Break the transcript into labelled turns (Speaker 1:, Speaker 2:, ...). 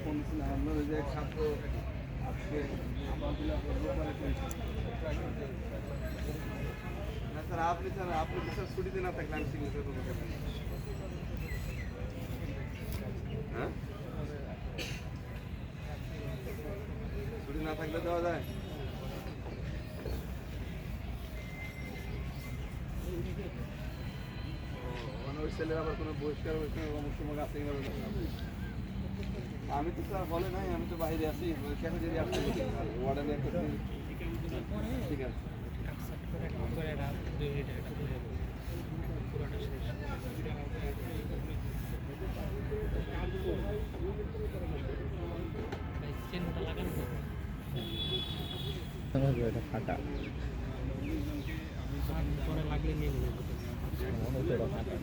Speaker 1: Phone যে ছাত্র আজকে স্যার আপনি স্যার ছুটিতে না থাকলে আমি সিগনেচার করবো হ্যাঁ ছুটি না থাকলে দেওয়া যায় মানে ওই ছেলের আবার কোনো বহিষ্কার সময় আছে আমি তো স্যার বলে নাই আমি তো বাইরে আছি ক্যাফেটেরি আসতে ওয়ার্ডেনে একটা ঠিক আছে
Speaker 2: এটা ফাটা
Speaker 3: পরে লাগলে নিয়ে নেবো।
Speaker 2: ফাটা